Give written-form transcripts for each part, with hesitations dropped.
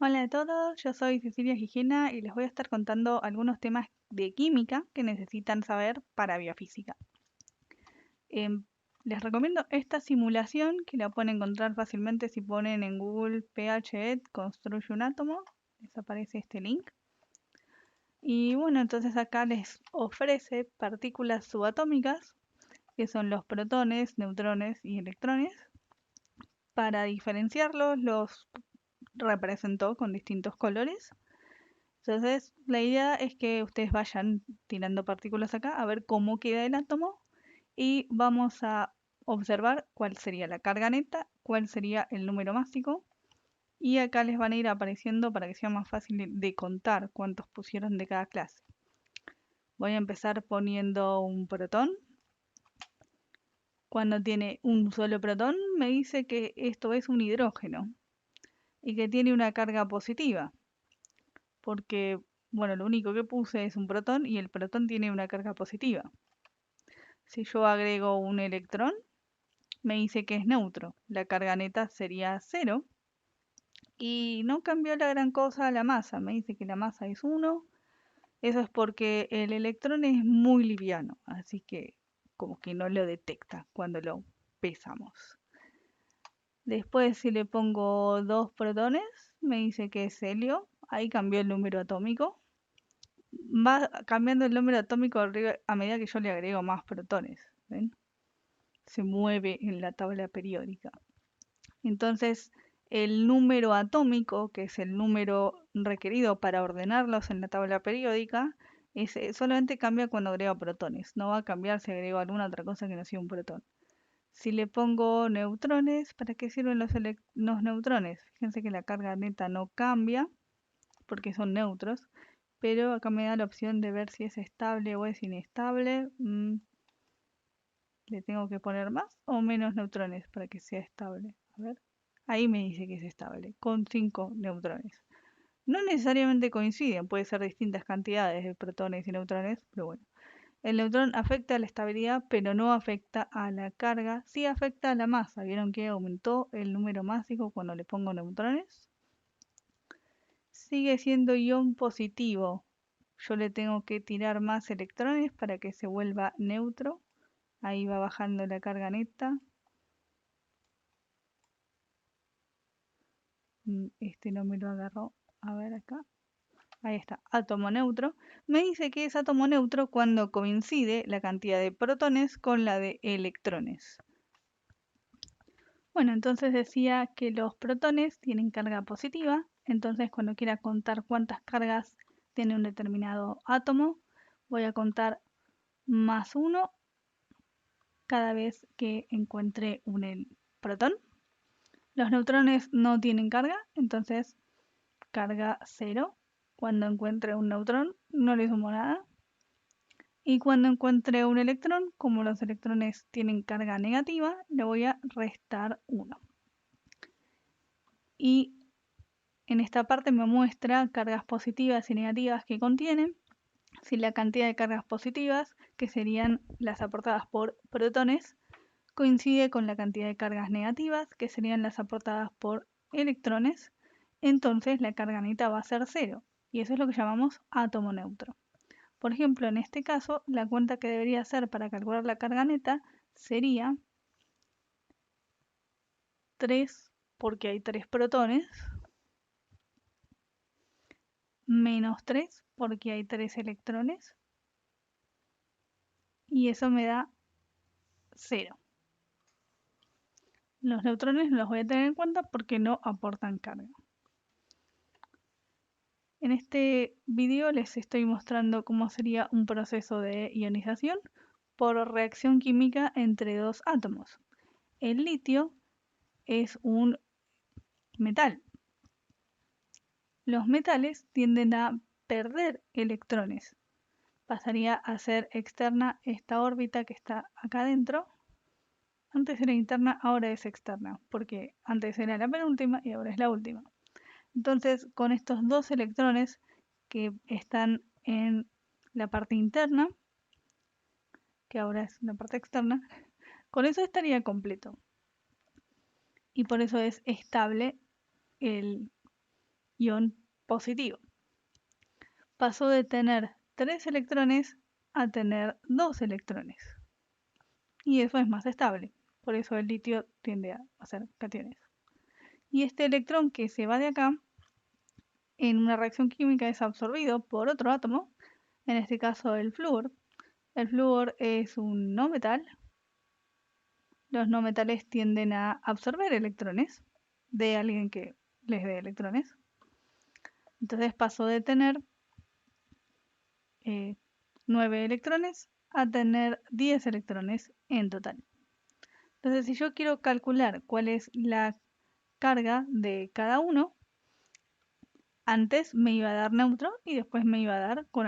Hola a todos, yo soy Cecilia Gijena y les voy a estar contando algunos temas de química que necesitan saber para biofísica. Em, Les recomiendo esta simulación que la pueden encontrar fácilmente si ponen en Google PHET construye un átomo, les aparece este link. Y bueno, entonces acá les ofrece partículas subatómicas, que son los protones, neutrones y electrones. Para diferenciarlos los representó con distintos colores. Entonces, la idea es que ustedes vayan tirando partículas acá a ver cómo queda el átomo y vamos a observar cuál sería la carga neta, cuál sería el número másico y acá les van a ir apareciendo para que sea más fácil de contar cuántos pusieron de cada clase. Voy a empezar poniendo un protón. Cuando tiene un solo protón me dice que esto es un hidrógeno y que tiene una carga positiva, porque, bueno, lo único que puse es un protón y el protón tiene una carga positiva. Si yo agrego un electrón, me dice que es neutro. La carga neta sería 0. Y no cambió la gran cosa la masa. Me dice que la masa es 1. Eso es porque el electrón es muy liviano. Así que como que no lo detecta cuando lo pesamos. Después si le pongo dos protones, me dice que es helio. Ahí cambió el número atómico. Va cambiando el número atómico a medida que yo le agrego más protones. ¿Ven? Se mueve en la tabla periódica. Entonces, el número atómico, que es el número requerido para ordenarlos en la tabla periódica, solamente cambia cuando agrego protones. No va a cambiar si agrego alguna otra cosa que no sea un protón. Si le pongo neutrones, ¿para qué sirven los neutrones? Fíjense que la carga neta no cambia porque son neutros, pero acá me da la opción de ver si es estable o es inestable. Le tengo que poner más o menos neutrones para que sea estable. A ver. Ahí me dice que es estable, con 5 neutrones. No necesariamente coinciden, puede ser distintas cantidades de protones y neutrones, pero bueno. El neutrón afecta a la estabilidad, pero no afecta a la carga, sí afecta a la masa. ¿Vieron que aumentó el número másico cuando le pongo neutrones? Sigue siendo ion positivo. Yo le tengo que tirar más electrones para que se vuelva neutro. Ahí va bajando la carga neta. Este no me lo agarró. A ver acá. Ahí está, átomo neutro. Me dice que es átomo neutro cuando coincide la cantidad de protones con la de electrones. Bueno, entonces decía que los protones tienen carga positiva. Entonces cuando quiera contar cuántas cargas tiene un determinado átomo, voy a contar más 1 cada vez que encuentre un protón. Los neutrones no tienen carga, entonces carga 0. Cuando encuentre un neutrón, no le sumo nada. Y cuando encuentre un electrón, como los electrones tienen carga negativa, le voy a restar 1. Y en esta parte me muestra cargas positivas y negativas que contienen. Si la cantidad de cargas positivas, que serían las aportadas por protones, coincide con la cantidad de cargas negativas, que serían las aportadas por electrones, entonces la carga neta va a ser 0. Y eso es lo que llamamos átomo neutro. Por ejemplo, en este caso, la cuenta que debería hacer para calcular la carga neta sería 3, porque hay 3 protones, menos 3, porque hay 3 electrones, y eso me da 0. Los neutrones no los voy a tener en cuenta porque no aportan carga. En este video les estoy mostrando cómo sería un proceso de ionización por reacción química entre dos átomos. El litio es un metal. Los metales tienden a perder electrones. Pasaría a ser externa esta órbita que está acá adentro. Antes era interna, ahora es externa, porque antes era la penúltima y ahora es la última. Entonces, con estos dos electrones que están en la parte interna, que ahora es la parte externa, con eso estaría completo. Y por eso es estable el ion positivo. Pasó de tener 3 electrones a tener 2 electrones. Y eso es más estable. Por eso el litio tiende a hacer cationes. Y este electrón que se va de acá, en una reacción química es absorbido por otro átomo, en este caso el flúor. El flúor es un no metal. Los no metales tienden a absorber electrones de alguien que les dé electrones. Entonces pasó de tener 9 electrones a tener 10 electrones en total. Entonces, si yo quiero calcular cuál es la carga de cada uno, antes me iba a dar neutro y después me iba a dar con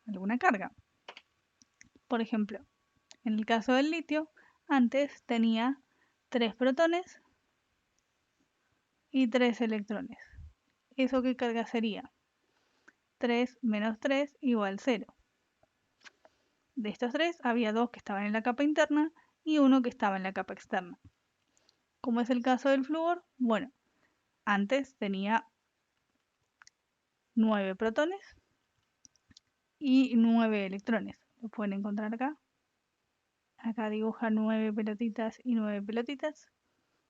alguna carga. Por ejemplo, en el caso del litio, antes tenía 3 protones y 3 electrones. ¿Eso qué carga sería? 3 menos 3 igual 0. De estos 3 había 2 que estaban en la capa interna y 1 que estaba en la capa externa. Como es el caso del flúor, bueno, antes tenía 9 protones y 9 electrones. Lo pueden encontrar acá. Acá dibuja 9 pelotitas y 9 pelotitas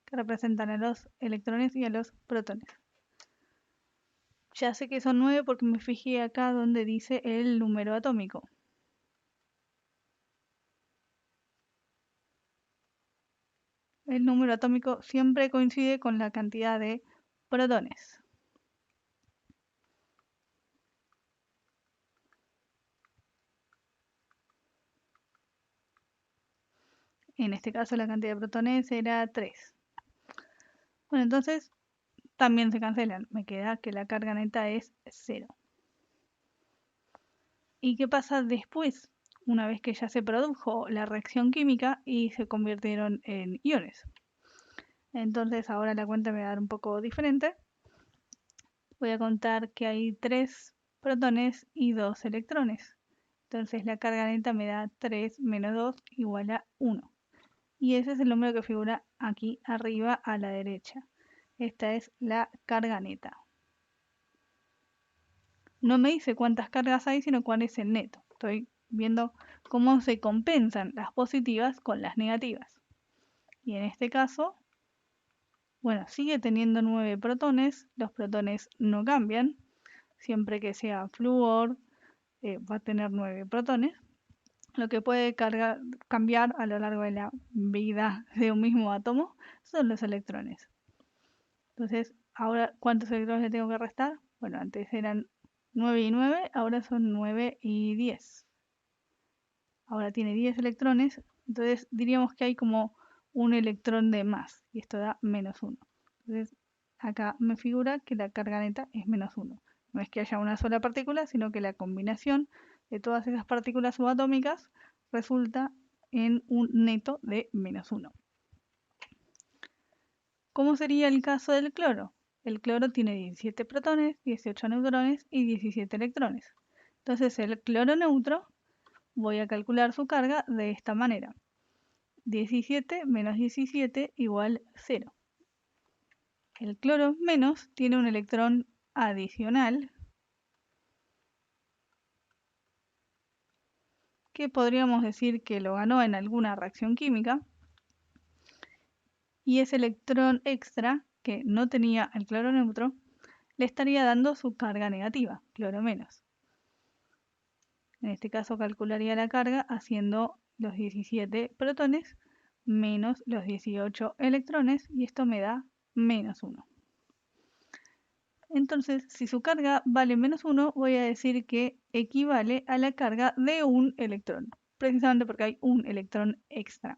que representan a los electrones y a los protones. Ya sé que son 9 porque me fijé acá donde dice el número atómico. El número atómico siempre coincide con la cantidad de protones. En este caso la cantidad de protones era 3. Bueno, entonces también se cancelan. Me queda que la carga neta es 0. ¿Y qué pasa después? Una vez que ya se produjo la reacción química y se convirtieron en iones. Entonces ahora la cuenta me va a dar un poco diferente. Voy a contar que hay 3 protones y 2 electrones. Entonces la carga neta me da 3 menos 2 igual a 1. Y ese es el número que figura aquí arriba a la derecha. Esta es la carga neta. No me dice cuántas cargas hay, sino cuál es el neto. Estoy viendo cómo se compensan las positivas con las negativas. Y en este caso, bueno, sigue teniendo 9 protones. Los protones no cambian. Siempre que sea flúor, va a tener 9 protones. Lo que puede cambiar a lo largo de la vida de un mismo átomo son los electrones. Entonces, ahora, ¿cuántos electrones le tengo que restar? Bueno, antes eran 9 y 9, ahora son 9 y 10. Ahora tiene 10 electrones, entonces diríamos que hay como un electrón de más, y esto da menos 1. Entonces, acá me figura que la carga neta es menos 1. No es que haya una sola partícula, sino que la combinación de todas esas partículas subatómicas resulta en un neto de menos 1. ¿Cómo sería el caso del cloro? El cloro tiene 17 protones, 18 neutrones y 17 electrones. Entonces el cloro neutro voy a calcular su carga de esta manera. 17 menos 17 igual 0. El cloro menos tiene un electrón adicional que podríamos decir que lo ganó en alguna reacción química. Y ese electrón extra que no tenía el cloro neutro le estaría dando su carga negativa, cloro menos. En este caso calcularía la carga haciendo los 17 protones menos los 18 electrones y esto me da menos 1. Entonces, si su carga vale menos 1, voy a decir que equivale a la carga de un electrón, precisamente porque hay un electrón extra.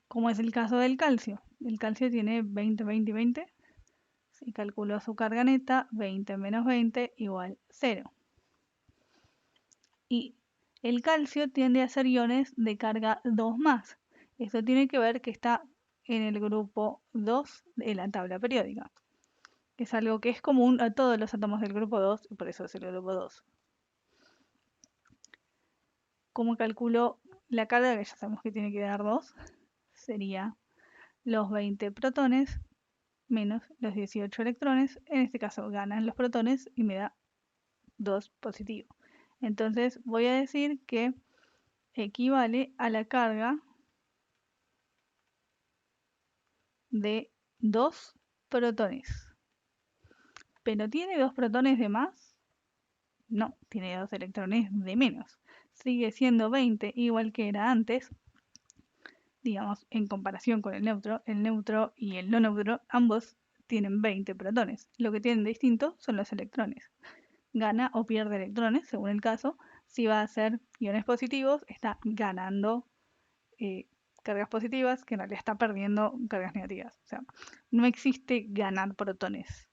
Como es el caso del calcio. El calcio tiene 20, 20 y 20. Si calculo su carga neta, 20 menos 20 igual 0. Y el calcio tiende a ser iones de carga 2 más. Esto tiene que ver que está en el grupo 2 de la tabla periódica. Es algo que es común a todos los átomos del grupo 2 y por eso es el grupo 2. ¿Cómo calculo la carga? Que ya sabemos que tiene que dar 2. Sería los 20 protones menos los 18 electrones. En este caso ganan los protones y me da 2 positivo. Entonces voy a decir que equivale a la carga de 2 protones. ¿Pero tiene 2 protones de más? No, tiene 2 electrones de menos. Sigue siendo 20 igual que era antes. Digamos, en comparación con el neutro y el no neutro, ambos tienen 20 protones. Lo que tienen de distinto son los electrones. Gana o pierde electrones, según el caso. Si va a ser iones positivos, está ganando cargas positivas, que en realidad está perdiendo cargas negativas. O sea, no existe ganar protones.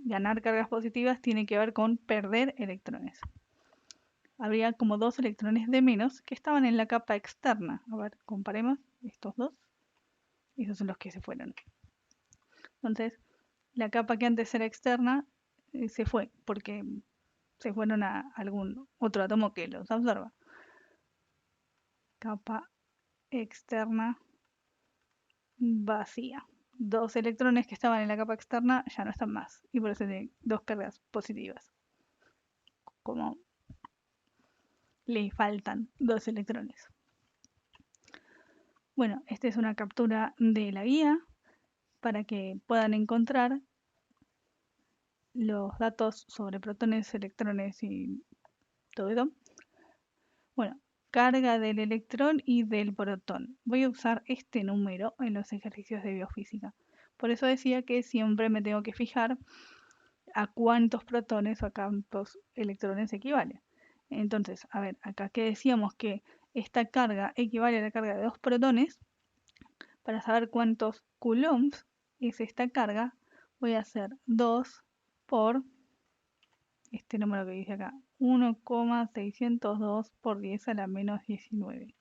Ganar cargas positivas tiene que ver con perder electrones. Habría como 2 electrones de menos que estaban en la capa externa. A ver, comparemos estos dos. Esos son los que se fueron. Entonces, la capa que antes era externa se fue porque se fueron a algún otro átomo que los absorba. Capa externa vacía. 2 electrones que estaban en la capa externa ya no están más y por eso tienen 2 cargas positivas. Como le faltan 2 electrones. Bueno, esta es una captura de la guía para que puedan encontrar los datos sobre protones, electrones y todo eso. Bueno, carga del electrón y del protón. Voy a usar este número en los ejercicios de biofísica. Por eso decía que siempre me tengo que fijar a cuántos protones o a cuántos electrones equivale. Entonces, a ver, acá que decíamos que esta carga equivale a la carga de 2 protones. Para saber cuántos coulombs es esta carga, voy a hacer 2 por este número que dice acá, 1,602 por 10 a la menos 19.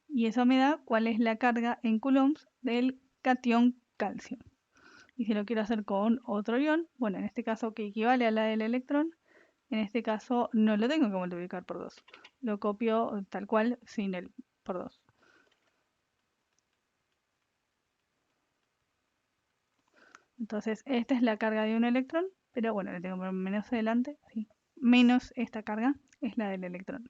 Y eso me da cuál es la carga en coulombs del catión calcio. Y si lo quiero hacer con otro ion, bueno, en este caso que equivale a la del electrón, en este caso no lo tengo que multiplicar por 2. Lo copio tal cual sin el por 2. Entonces, esta es la carga de un electrón, pero bueno, le tengo que poner menos adelante, sí. Menos esta carga es la del electrón.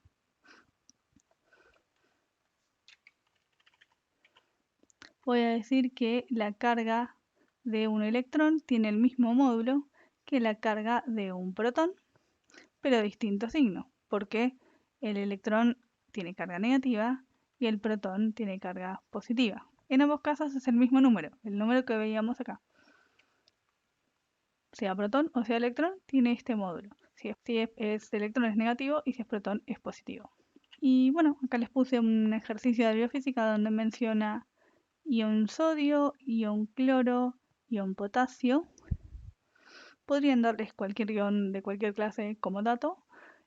Voy a decir que la carga de un electrón tiene el mismo módulo que la carga de un protón, pero distinto signo, porque el electrón tiene carga negativa y el protón tiene carga positiva. En ambos casos es el mismo número, el número que veíamos acá. Sea protón o sea electrón, tiene este módulo. Si es electrón es negativo y si es protón es positivo. Y bueno, acá les puse un ejercicio de biofísica donde menciona ion sodio, ion cloro, ion potasio. Podrían darles cualquier ion de cualquier clase como dato.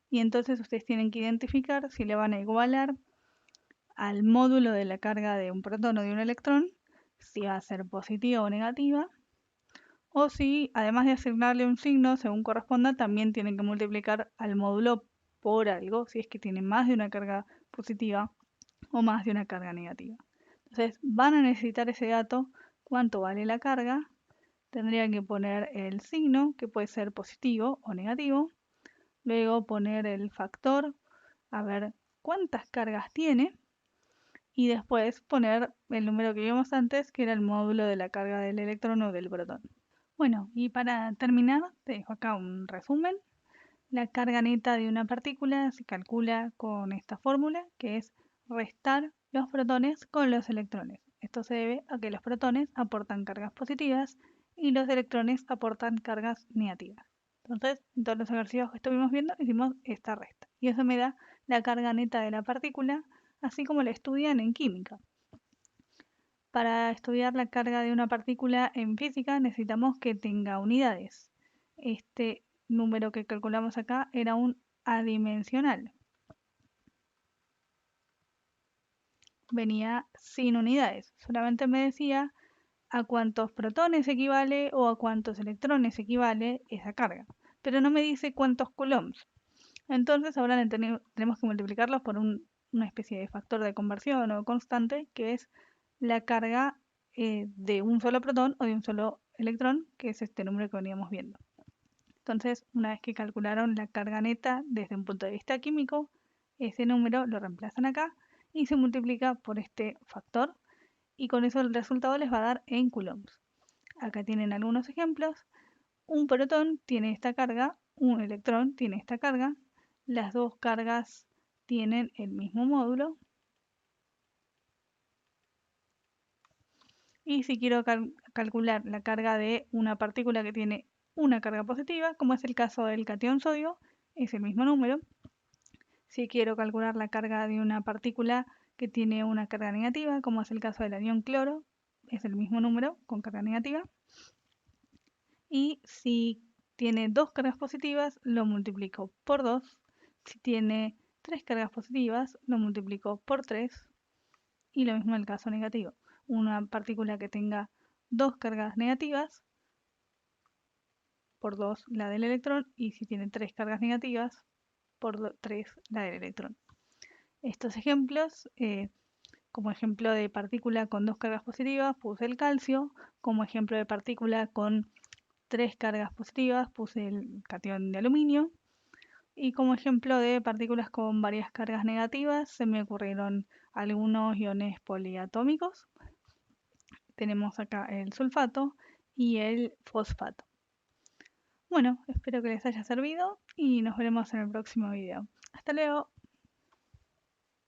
Y entonces ustedes tienen que identificar si le van a igualar al módulo de la carga de un protón o de un electrón, si va a ser positiva o negativa. O si, además de asignarle un signo según corresponda, también tienen que multiplicar al módulo por algo, si es que tiene más de una carga positiva o más de una carga negativa. Entonces van a necesitar ese dato, cuánto vale la carga, tendrían que poner el signo, que puede ser positivo o negativo, luego poner el factor, a ver cuántas cargas tiene, y después poner el número que vimos antes, que era el módulo de la carga del electrón o del protón. Bueno, y para terminar, te dejo acá un resumen. La carga neta de una partícula se calcula con esta fórmula, que es restar los protones con los electrones. Esto se debe a que los protones aportan cargas positivas y los electrones aportan cargas negativas. Entonces, en todos los ejercicios que estuvimos viendo, hicimos esta resta. Y eso me da la carga neta de la partícula, así como la estudian en química. Para estudiar la carga de una partícula en física necesitamos que tenga unidades. Este número que calculamos acá era un adimensional. Venía sin unidades. Solamente me decía a cuántos protones equivale o a cuántos electrones equivale esa carga, pero no me dice cuántos coulombs. Entonces ahora tenemos que multiplicarlos por una especie de factor de conversión o constante, que es la carga de un solo protón o de un solo electrón, que es este número que veníamos viendo. Entonces, una vez que calcularon la carga neta desde un punto de vista químico, ese número lo reemplazan acá y se multiplica por este factor, y con eso el resultado les va a dar en coulombs. Acá tienen algunos ejemplos. Un protón tiene esta carga, un electrón tiene esta carga, las dos cargas tienen el mismo módulo. Y si quiero calcular la carga de una partícula que tiene una carga positiva, como es el caso del catión sodio, es el mismo número. Si quiero calcular la carga de una partícula que tiene una carga negativa, como es el caso del anión cloro, es el mismo número con carga negativa. Y si tiene dos cargas positivas, lo multiplico por 2. Si tiene tres cargas positivas, lo multiplico por 3. Y lo mismo en el caso negativo. Una partícula que tenga dos cargas negativas, por 2 la del electrón, y si tiene tres cargas negativas, por 3 la del electrón. Estos ejemplos, como ejemplo de partícula con dos cargas positivas, puse el calcio. Como ejemplo de partícula con tres cargas positivas, puse el catión de aluminio. Y como ejemplo de partículas con varias cargas negativas, se me ocurrieron algunos iones poliatómicos. Tenemos acá el sulfato y el fosfato. Bueno, espero que les haya servido y nos veremos en el próximo video. Hasta luego.